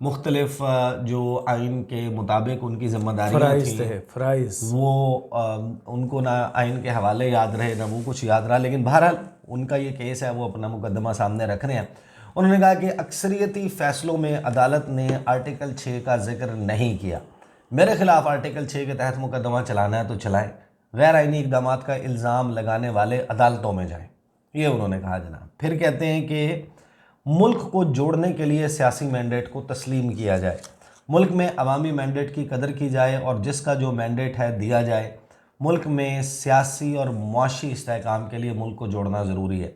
مختلف جو آئین کے مطابق ان کی ذمہ داریاں تھیں فرائض وہ ان کو نہ آئین کے حوالے یاد رہے نہ وہ کچھ یاد رہا، لیکن بہرحال ان کا یہ کیس ہے، وہ اپنا مقدمہ سامنے رکھ رہے ہیں۔ انہوں نے کہا کہ اکثریتی فیصلوں میں عدالت نے آرٹیکل 6 کا ذکر نہیں کیا، میرے خلاف آرٹیکل 6 کے تحت مقدمہ چلانا ہے تو چلائیں، غیر آئینی اقدامات کا الزام لگانے والے عدالتوں میں جائیں، یہ انہوں نے کہا جناب۔ پھر کہتے ہیں کہ ملک کو جوڑنے کے لیے سیاسی مینڈیٹ کو تسلیم کیا جائے، ملک میں عوامی مینڈیٹ کی قدر کی جائے اور جس کا جو مینڈیٹ ہے دیا جائے، ملک میں سیاسی اور معاشی استحکام کے لیے ملک کو جوڑنا ضروری ہے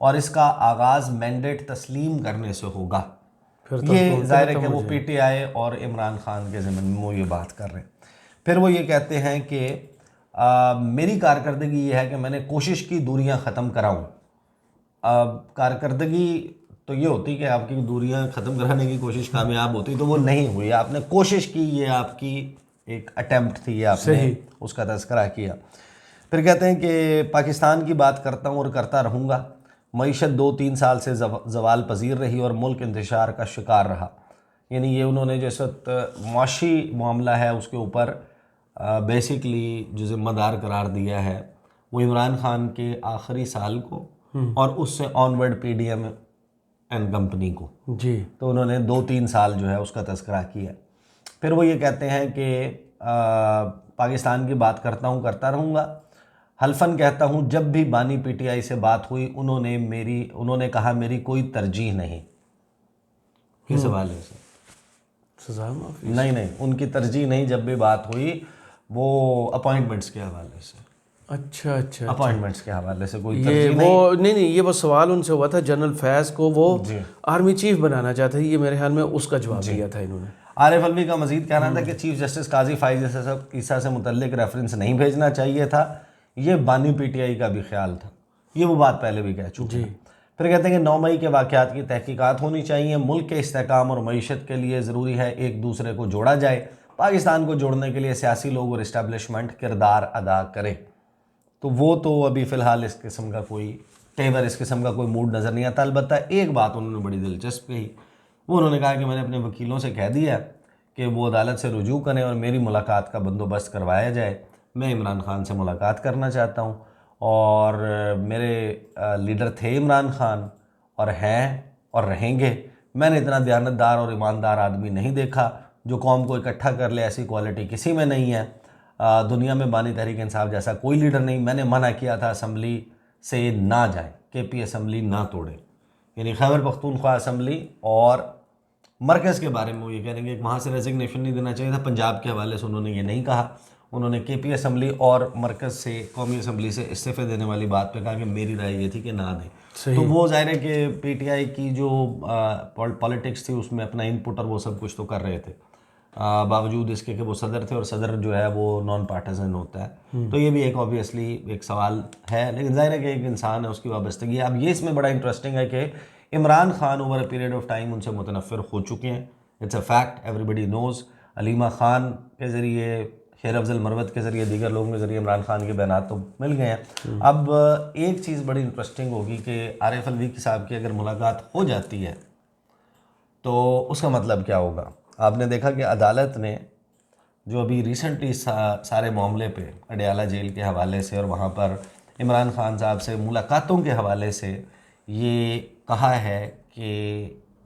اور اس کا آغاز مینڈیٹ تسلیم کرنے سے ہوگا۔ یہ ظاہر ہے کہ وہ پی ٹی آئی اور عمران خان کے ضمن میں وہ یہ بات کر رہے ہیں۔ پھر وہ یہ کہتے ہیں کہ میری کارکردگی یہ ہے کہ میں نے کوشش کی دوریاں ختم کراؤں۔ کارکردگی تو یہ ہوتی کہ آپ کی دوریاں ختم کرانے کی کوشش کامیاب ہوتی تو وہ نہیں ہوئی، آپ نے کوشش کی، یہ آپ کی ایک اٹیمپٹ تھی، آپ نے اس کا تذکرہ کیا۔ پھر کہتے ہیں کہ پاکستان کی بات کرتا ہوں اور کرتا رہوں گا، معیشت 2-3 سال سے زوال پذیر رہی اور ملک انتشار کا شکار رہا، یعنی یہ انہوں نے جس وقت معاشی معاملہ ہے اس کے اوپر بیسکلی جو ذمہ دار قرار دیا ہے وہ عمران خان کے آخری سال کو اور اس سے onward P D M and company کو، جی، تو انہوں نے 2-3 سال جو ہے اس کا تذکرہ کیا۔ پھر وہ یہ کہتے ہیں کہ پاکستان کی بات کرتا ہوں کرتا رہوں گا، حلفاً کہتا ہوں جب بھی بانی پی ٹی آئی سے بات ہوئی انہوں نے کہا میری کوئی ترجیح نہیں۔ کس حوالے سے؟ سزا معافی؟ نہیں، ان کی ترجیح نہیں، جب بھی بات ہوئی وہ اپوائنٹمنٹس کے حوالے سے، اچھا اپوائنٹمنٹس کے حوالے سے کوئی یہ ترجیح وہ نہیں یہ وہ سوال ان سے ہوا تھا، جنرل فیض کو وہ جی آرمی چیف بنانا چاہتے تھے، یہ میرے خیال میں اس کا جواب دیا تھا انہوں نے۔ عارف الوی کا مزید کہنا تھا کہ چیف جسٹس قاضی فائز عیسیٰ سے متعلق ریفرنس نہیں بھیجنا چاہیے تھا، یہ بانی پی ٹی آئی کا بھی خیال تھا، یہ وہ بات پہلے بھی کہہ چکے ہیں۔ پھر کہتے ہیں کہ 9 مئی کے واقعات کی تحقیقات ہونی چاہیے، ملک کے استحکام اور معیشت کے لیے ضروری ہے ایک دوسرے کو جوڑا جائے، پاکستان کو جوڑنے کے لیے سیاسی لوگ اور اسٹیبلشمنٹ کردار ادا کرے۔ تو وہ تو ابھی فی الحال اس قسم کا کوئی تیور، اس قسم کا کوئی موڈ نظر نہیں آتا۔ البتہ ایک بات انہوں نے بڑی دلچسپ کہی، وہ انہوں نے کہا کہ میں نے اپنے وکیلوں سے کہہ دیا کہ وہ عدالت سے رجوع کریں اور میری ملاقات کا بندوبست کروایا جائے، میں عمران خان سے ملاقات کرنا چاہتا ہوں، اور میرے لیڈر تھے عمران خان اور ہیں اور رہیں گے، میں نے اتنا دیانتدار اور ایماندار آدمی نہیں دیکھا جو قوم کو اکٹھا کر لے، ایسی کوالٹی کسی میں نہیں ہے، دنیا میں بانی تحریک انصاف جیسا کوئی لیڈر نہیں۔ میں نے منع کیا تھا اسمبلی سے نہ جائیں، کے پی اسمبلی نہ توڑیں، یعنی خیبر پختونخوا اسمبلی اور مرکز کے بارے میں وہ یہ کہہ رہے ہیں کہ وہاں سے ریزگنیشن نہیں دینا چاہیے تھا، پنجاب کے حوالے سے انہوں نے یہ نہیں کہا، انہوں نے کے پی اسمبلی اور مرکز سے قومی اسمبلی سے استعفے دینے والی بات پہ کہا کہ میری رائے یہ تھی کہ نہ دیں۔ تو وہ ظاہر ہے کہ پی ٹی آئی کی جو پالیٹکس تھی اس میں اپنا ان پٹ اور وہ سب کچھ تو کر رہے تھے، باوجود اس کے کہ وہ صدر تھے اور صدر جو ہے وہ نان پارٹیزن ہوتا ہے، تو یہ بھی ایک آبویسلی ایک سوال ہے، لیکن ظاہر ہے کہ ایک انسان ہے، اس کی وابستگی ہے۔ اب یہ اس میں بڑا انٹرسٹنگ ہے کہ Imran Khan over a period of time ان سے متنفر ہو چکے ہیں، it's a fact, everybody knows. Aleema Khan کے ذریعے، شیر افضل مروت کے ذریعے، دیگر لوگوں کے ذریعے عمران خان کے بیانات تو مل گئے ہیں۔ اب ایک چیز بڑی انٹرسٹنگ ہوگی کہ عارف الوی صاحب کی اگر ملاقات ہو جاتی ہے تو اس کا مطلب کیا ہوگا؟ آپ نے دیکھا کہ عدالت نے جو ابھی ریسنٹلی سارے معاملے پہ اڈیالہ جیل کے حوالے سے اور وہاں پر عمران خان صاحب سے ملاقاتوں کے حوالے سے یہ کہا ہے کہ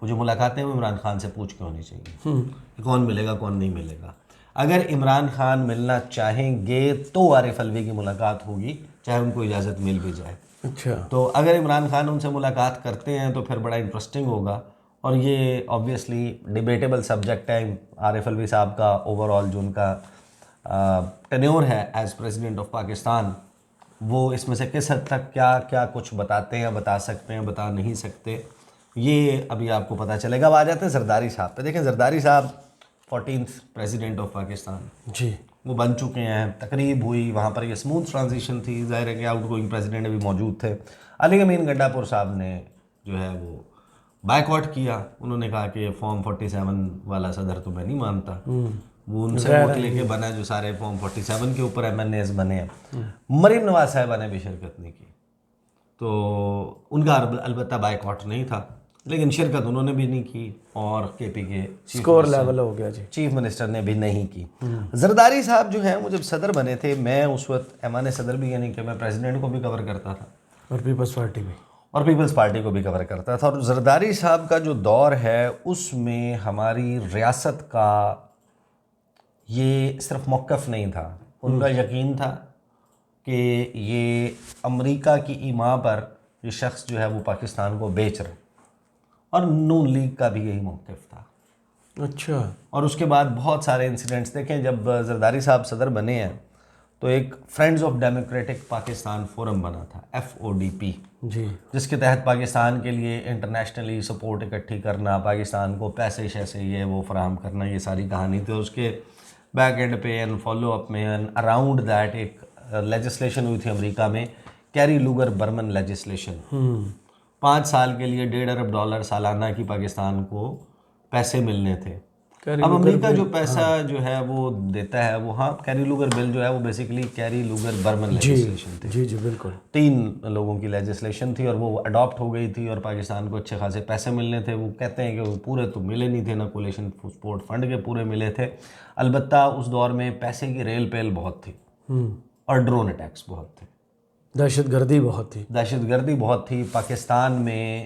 وہ جو ملاقاتیں وہ عمران خان سے پوچھ کے ہونی چاہیے، کون ملے گا کون نہیں ملے گا۔ اگر عمران خان ملنا چاہیں گے تو عارف الوی کی ملاقات ہوگی، چاہے ان کو اجازت مل بھی جائے۔ اچھا، تو اگر عمران خان ان سے ملاقات کرتے ہیں تو پھر بڑا انٹرسٹنگ ہوگا، اور یہ آبویسلی ڈیبیٹیبل سبجیکٹ ہے عارف الوی صاحب کا اوور آل جو ان کا ٹینیور ہے ایز پریزیڈنٹ آف پاکستان، وہ اس میں سے کس حد تک کیا کیا کچھ بتاتے ہیں، بتا سکتے ہیں، بتا نہیں سکتے، یہ ابھی آپ کو پتہ چلے گا۔ اب آ جاتے ہیں زرداری صاحب پہ۔ دیکھیں زرداری صاحب 14th پریزیڈنٹ آف پاکستان جی، وہ بن چکے ہیں، تقریب ہوئی وہاں پر، یہ اسموتھ ٹرانزیشن تھی، ظاہر ہے کہ آؤٹ گوئنگ پریزیڈنٹ بھی موجود تھے۔ علی امین گڈا پور صاحب نے جو ہے وہ بائک آؤٹ کیا، انہوں نے کہا کہ فارم 47 والا صدر تو میں نہیں مانتا، وہ ان سے ووٹ لے کے بنا جو سارے فارم 47 کے اوپر ایم این ایز بنے ہیں۔ مریم نواز صاحبہ نے بھی شرکت نہیں کی، تو ان کا البتہ بائک آؤٹ نہیں تھا، لیکن شرکت انہوں نے بھی نہیں کی اور کے پی کے اسکور لیول ہو گیا جی. چیف منسٹر نے بھی نہیں کی. زرداری صاحب جو ہیں وہ جب صدر بنے تھے، میں اس وقت ایوان صدر بھی، یعنی کہ میں پریزیڈنٹ کو بھی کور کرتا تھا اور پیپلز پارٹی بھی. اور پیپلز پارٹی کو بھی کور کرتا تھا. اور زرداری صاحب کا جو دور ہے اس میں ہماری ریاست کا یہ صرف موقف نہیں تھا، ان کا یقین تھا کہ یہ امریکہ کی ایما پر یہ شخص جو ہے وہ پاکستان کو بیچ رہا، اور نون لیگ کا بھی یہی موقف تھا. اچھا. اور اس کے بعد بہت سارے انسیڈنٹس دیکھیں. جب زرداری صاحب صدر بنے ہیں تو ایک friends of democratic Pakistan forum بنا تھا، FODP جی، جس کے تحت پاکستان کے لیے انٹرنیشنلی سپورٹ اکٹھی کرنا، پاکستان کو پیسے شیسے یہ وہ فراہم کرنا، یہ ساری کہانی تھی. اس کے بیک اینڈ پہ اینڈ فالو اپ میں اراؤنڈ دیٹ ایک لیجسلیشن ہوئی تھی امریکہ میں، کیری لوگر برمن لیجسلیشن. 5 سال کے لیے $1.5 ارب سالانہ کی پاکستان کو پیسے ملنے تھے. اب امریکہ جو پیسہ جو ہے وہ دیتا ہے وہ، ہاں کیری لوگر بل جو ہے وہ basically Kerry Lugar Berman legislation تھی. جی جی بالکل. 3 لوگوں کی لیجسلیشن تھی اور وہ اڈاپٹ ہو گئی تھی اور پاکستان کو اچھے خاصے پیسے ملنے تھے. وہ کہتے ہیں کہ وہ پورے تو ملے نہیں تھے، نہ کولیشن سپورٹ فنڈ کے پورے ملے تھے. البتہ اس دور میں پیسے کی ریل پیل بہت تھی اور ڈرون اٹیکس بہت تھے، دہشت گردی بہت تھی. دہشت گردی بہت تھی. پاکستان میں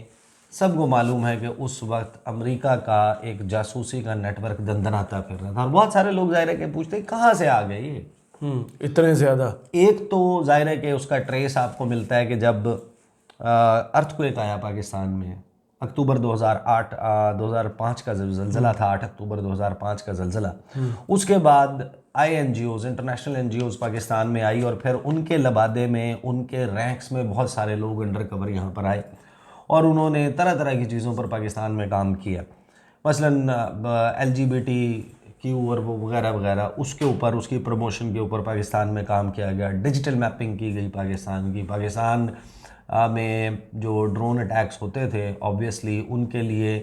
سب کو معلوم ہے کہ اس وقت امریکہ کا ایک جاسوسی کا نیٹ ورک دندناتا پھر رہا تھا. اور بہت سارے لوگ ظاہر ہے کہ پوچھتے ہیں کہاں سے آ گئے یہ اتنے زیادہ. ایک تو ظاہر ہے کہ اس کا ٹریس آپ کو ملتا ہے کہ جب ارتھ کویک آیا پاکستان میں، اکتوبر 2005 کا زلزلہ تھا، 8 اکتوبر 2005 کا زلزلہ. اس کے بعد INGOs انٹرنیشنل NGOs پاکستان میں آئی اور پھر ان کے لبادے میں، ان کے رینکس میں بہت سارے لوگ انڈر کور یہاں پر آئے اور انہوں نے طرح طرح کی چیزوں پر پاکستان میں کام کیا. مثلاً LGBTQ اور وہ وغیرہ وغیرہ، اس کے اوپر، اس کی پروموشن کے اوپر پاکستان میں کام کیا گیا. ڈیجیٹل میپنگ کی گئی پاکستان کی. پاکستان میں جو ڈرون اٹیکس ہوتے تھے آبویسلی ان کے لیے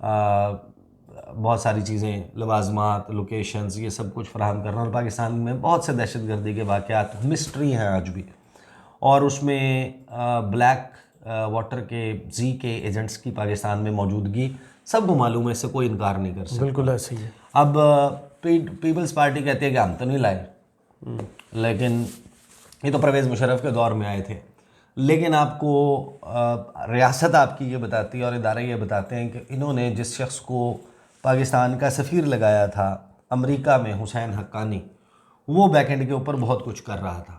بہت ساری چیزیں، لوازمات، لوکیشنز، یہ سب کچھ فراہم کرنا. اور پاکستان میں بہت سے دہشت گردی کے واقعات مسٹری ہیں آج بھی. اور اس میں بلیک واٹر کے کے ایجنٹس کی پاکستان میں موجودگی سب کو معلوم ہے، اس سے کوئی انکار نہیں کر سکتا. بالکل ایسے ہی ہے. اب پیپلز پارٹی کہتی ہے کہ ہم تو نہیں لائے، لیکن یہ تو پرویز مشرف کے دور میں آئے تھے. لیکن آپ کو ریاست آپ کی یہ بتاتی ہے اور ادارے یہ بتاتے ہیں کہ انہوں نے جس شخص کو پاکستان کا سفیر لگایا تھا امریکہ میں، حسین حقانی، وہ بیک اینڈ کے اوپر بہت کچھ کر رہا تھا.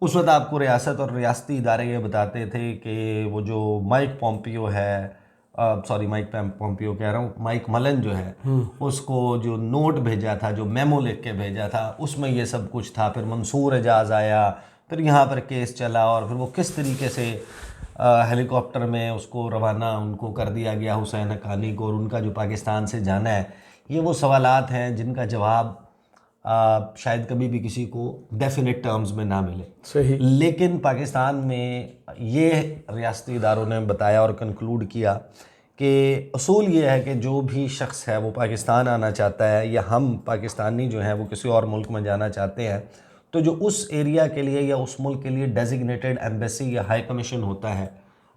اس وقت آپ کو ریاست اور ریاستی ادارے یہ بتاتے تھے کہ وہ جو مائک پومپیو ہے، مائک پومپیو کہہ رہا ہوں، مائک ملن جو ہے، اس کو جو نوٹ بھیجا تھا، جو میمو لکھ کے بھیجا تھا، اس میں یہ سب کچھ تھا. پھر منصور اعجاز آیا، پھر یہاں پر کیس چلا اور پھر وہ کس طریقے سے ہیلی کاپٹر میں اس کو روانہ ان کو کر دیا گیا حسین حقانی کو، اور ان کا جو پاکستان سے جانا ہے. یہ وہ سوالات ہیں جن کا جواب شاید کبھی بھی کسی کو ڈیفینیٹ ٹرمز میں نہ ملے. صحیح. لیکن پاکستان میں یہ ریاستی اداروں نے بتایا اور کنکلوڈ کیا کہ اصول یہ ہے کہ جو بھی شخص ہے وہ پاکستان آنا چاہتا ہے، یا ہم پاکستانی جو ہیں وہ کسی اور ملک میں جانا چاہتے ہیں، تو جو اس ایریا کے لیے یا اس ملک کے لیے ڈیزگنیٹڈ ایمبیسی یا ہائی کمیشن ہوتا ہے،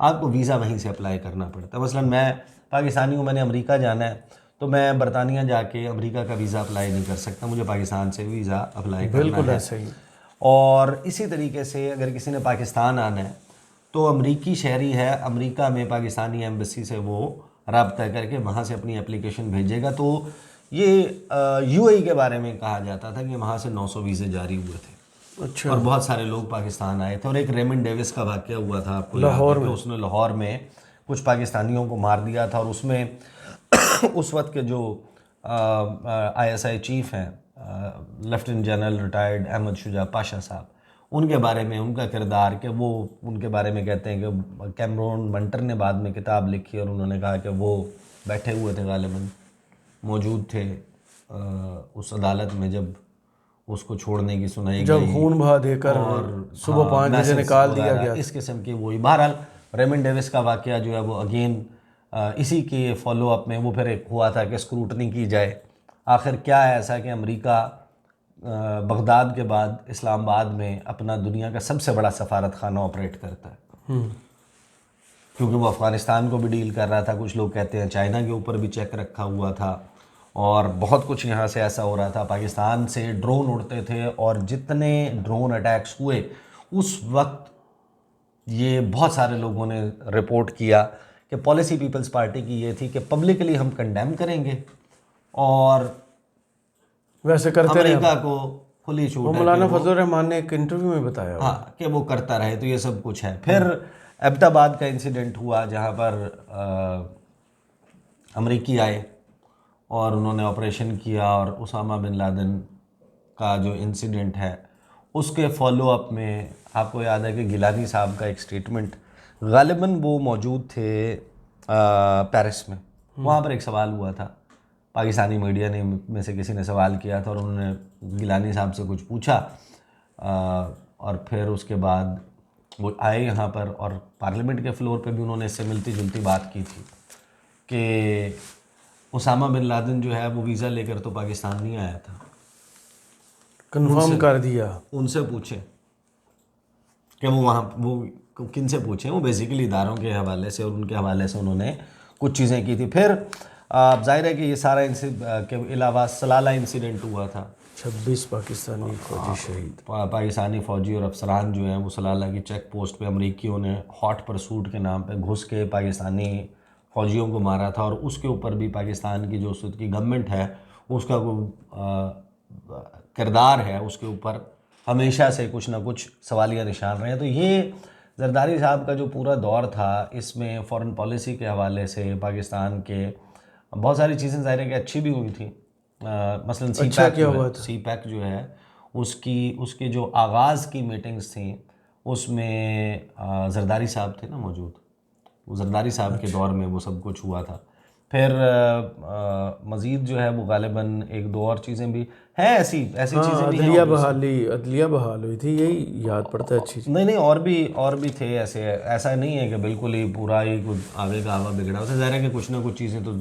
آپ کو ویزا وہیں سے اپلائی کرنا پڑتا ہے. مثلاً میں پاکستانی ہوں، میں نے امریکہ جانا ہے، تو میں برطانیہ جا کے امریکہ کا ویزا اپلائی نہیں کر سکتا، مجھے پاکستان سے ویزا اپلائی کرنا ہے. بالکل ایسے ہی. اور اسی طریقے سے اگر کسی نے پاکستان آنا ہے تو امریکی شہری ہے، امریکہ میں پاکستانی ایمبیسی سے وہ رابطہ کر کے وہاں سے اپنی اپلیکیشن بھیجے گا. تو یہ UAE کے بارے میں کہا جاتا تھا کہ وہاں سے 900 ویزے جاری ہوئے تھے. اچھا. اور بہت سارے لوگ پاکستان آئے تھے. اور ایک ریمن ڈیوس کا واقعہ ہوا تھا آپ کو لاہور میں، اس نے لاہور میں کچھ پاکستانیوں کو مار دیا تھا. اور اس میں اس وقت کے جو ISI چیف ہیں، لیفٹیننٹ جنرل ریٹائرڈ احمد شجاع پاشا صاحب، ان کے بارے میں ان کا کردار، کہ وہ ان کے بارے میں کہتے ہیں کہ کیمرون منٹر نے بعد میں کتاب لکھی اور انہوں نے کہا کہ وہ بیٹھے ہوئے تھے، غالباً موجود تھے اس عدالت میں جب اس کو چھوڑنے کی سنائی گئی، جب خون بہا دے کر اور صبح 5 بجے نکال دیا گیا، اس قسم کی وہی. بہرحال ریمن ڈیوس کا واقعہ جو ہے وہ اگین اسی کے فالو اپ میں وہ پھر ایک ہوا تھا کہ اسکروٹنی کی جائے. آخر کیا ہے ایسا کہ امریکہ بغداد کے بعد اسلام آباد میں اپنا دنیا کا سب سے بڑا سفارت خانہ آپریٹ کرتا ہے. کیونکہ وہ افغانستان کو بھی ڈیل کر رہا تھا. کچھ لوگ کہتے ہیں چائنا کے اوپر بھی چیک رکھا ہوا تھا, اور بہت کچھ یہاں سے ایسا ہو رہا تھا. پاکستان سے ڈرون اڑتے تھے, اور جتنے ڈرون اٹیکس ہوئے اس وقت یہ بہت سارے لوگوں نے رپورٹ کیا کہ پالیسی پیپلز پارٹی کی یہ تھی کہ پبلکلی ہم کنڈیم کریں گے اور ویسے کرتے رہے. امریکہ کو کھلی چھوٹ وہ ہے مولانا فضل الرحمان نے ایک انٹرویو میں بتایا ہاں کہ وہ کرتا رہے. تو یہ سب کچھ ہے. پھر ایبٹ آباد کا انسیڈنٹ ہوا جہاں پر امریکی آئے اور انہوں نے آپریشن کیا, اور اسامہ بن لادن کا جو انسیڈنٹ ہے اس کے فالو اپ میں آپ کو یاد ہے کہ گیلانی صاحب کا ایک سٹیٹمنٹ, غالباً وہ موجود تھے پیرس میں, وہاں پر ایک سوال ہوا تھا, پاکستانی میڈیا نے میں سے کسی نے سوال کیا تھا اور انہوں نے گیلانی صاحب سے کچھ پوچھا, اور پھر اس کے بعد وہ آئے یہاں پر اور پارلیمنٹ کے فلور پہ بھی انہوں نے اس سے ملتی جلتی بات کی تھی کہ اسامہ بن لادن جو ہے وہ ویزا لے کر تو پاکستان نہیں آیا تھا. کنفرم کر دیا. ان سے پوچھیں کہ وہ وہاں وہ کن سے پوچھیں, وہ بیسیکلی اداروں کے حوالے سے اور ان کے حوالے سے انہوں نے کچھ چیزیں کی تھی. پھر ظاہر ہے کہ یہ سارا کے علاوہ سلالہ انسیڈنٹ ہوا تھا, 26 پاکستانی فوجی شہید. پاکستانی فوجی اور افسران جو ہیں وہ سلالہ کی چیک پوسٹ پہ امریکیوں نے ہاٹ پرسوٹ کے نام پہ گھس کے پاکستانی فوجیوں کو مارا تھا, اور اس کے اوپر بھی پاکستان کی جو اس وقت کی گورنمنٹ ہے اس کا کردار ہے, اس کے اوپر ہمیشہ سے کچھ نہ کچھ سوالیہ نشان رہے ہیں. تو یہ زرداری صاحب کا جو پورا دور تھا اس میں فارن پالیسی کے حوالے سے پاکستان کے بہت ساری چیزیں ظاہر ہے کہ اچھی بھی ہوئی تھیں. مثلاً سی پیک جو ہے اس کے جو آغاز کی میٹنگز تھیں اس میں زرداری صاحب تھے نا موجود, وہ زرداری صاحب کے دور میں وہ سب کچھ ہوا تھا. پھر مزید جو ہے وہ غالباً ایک دو اور چیزیں بھی ہیں, ایسی چیزیں بھی ہیں. عدلیہ بحال ہوئی تھی, یہی یاد پڑتا ہے اچھی. نہیں اور بھی تھے ایسے. ایسا نہیں ہے کہ بالکل ہی پورا ہی آگے کا آوا بگڑا ہوتا ہے. ظاہر ہے کہ کچھ نہ کچھ چیزیں تو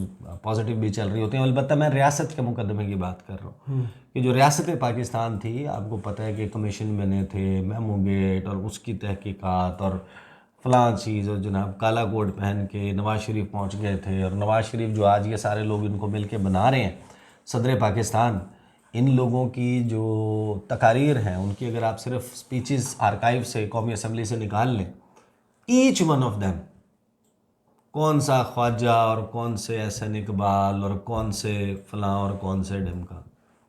پازیٹیو بھی چل رہی ہوتی ہیں. البتہ میں ریاست کے مقدمے کی بات کر رہا ہوں کہ جو ریاست پاکستان تھی, آپ کو پتہ ہے کہ کمیشن بنے تھے, میمو گیٹ اور اس کی تحقیقات اور فلاں چیز, اور جناب کالا کوٹ پہن کے نواز شریف پہنچ گئے تھے, اور نواز شریف جو آج یہ سارے لوگ ان کو مل کے بنا رہے ہیں صدر پاکستان, ان لوگوں کی جو تقاریر ہیں ان کی اگر آپ صرف سپیچز آرکائیو سے قومی اسمبلی سے نکال لیں, ایچ ون آف دیم, کون سا خواجہ اور کون سے احسن اقبال اور کون سے فلاں اور کون سے ڈھمکا,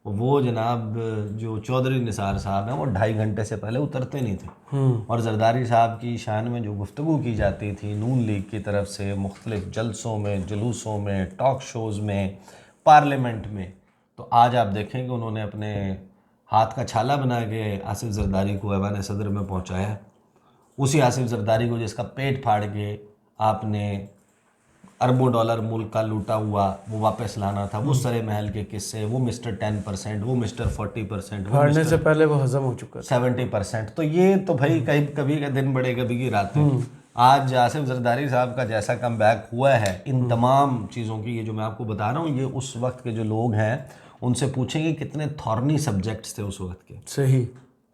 وہ جناب جو چودھری نثار صاحب ہیں وہ 2.5 گھنٹے سے پہلے اترتے نہیں تھے. اور زرداری صاحب کی شان میں جو گفتگو کی جاتی تھی نون لیگ کی طرف سے مختلف جلسوں میں, جلوسوں میں, ٹاک شوز میں, پارلیمنٹ میں, تو آج آپ دیکھیں کہ انہوں نے اپنے ہاتھ کا چھالا بنا کے آصف زرداری کو ایوان صدر میں پہنچایا. اسی آصف زرداری کو جس کا پیٹ پھاڑ کے آپ نے اربوں ڈالر ملک کا لوٹا ہوا وہ واپس لانا تھا, وہ سرے محل کے قصے, وہ مسٹر 10%, وہ مسٹر 40%, پھاڑنے سے پہلے وہ ہضم ہو چکا تھا 70%. تو یہ تو بھائی کبھی کا دن بڑے کبھی کی راتیں. آج آصف زرداری صاحب کا جیسا کم بیک ہوا ہے ان تمام چیزوں کی, یہ جو میں آپ کو بتا رہا ہوں, یہ اس وقت کے جو لوگ ہیں ان سے پوچھیں گے کتنے تھورنی سبجیکٹس تھے اس وقت کے. صحیح.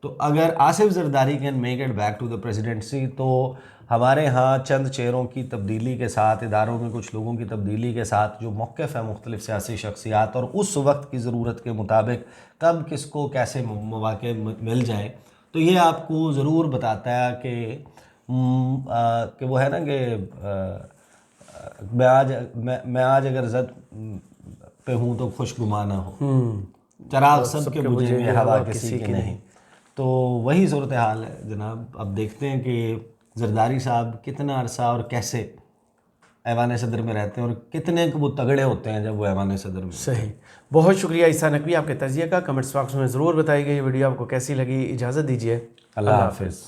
تو اگر Asif Zardari can make it back to the presidency, تو ہمارے ہاں چند چہروں کی تبدیلی کے ساتھ, اداروں میں کچھ لوگوں کی تبدیلی کے ساتھ جو موقف ہے مختلف سیاسی شخصیات, اور اس وقت کی ضرورت کے مطابق کب کس کو کیسے مواقع مل جائیں, تو یہ آپ کو ضرور بتاتا ہے کہ وہ ہے نا کہ میں آج اگر زد پہ ہوں تو خوش گما نہ ہو, چراغ سب کے بجھیں گے ہوا کسی کے نہیں. تو وہی صورتحال ہے جناب. اب دیکھتے ہیں کہ زرداری صاحب کتنا عرصہ اور کیسے ایوان صدر میں رہتے ہیں, اور کتنے وہ تگڑے ہوتے ہیں جب وہ ایوان صدر میں. صحیح. بہت شکریہ عیسیٰ نقوی آپ کے تجزیے کا. کمنٹس باکس میں ضرور بتائیے گا یہ ویڈیو آپ کو کیسی لگی. اجازت دیجیے, اللہ حافظ.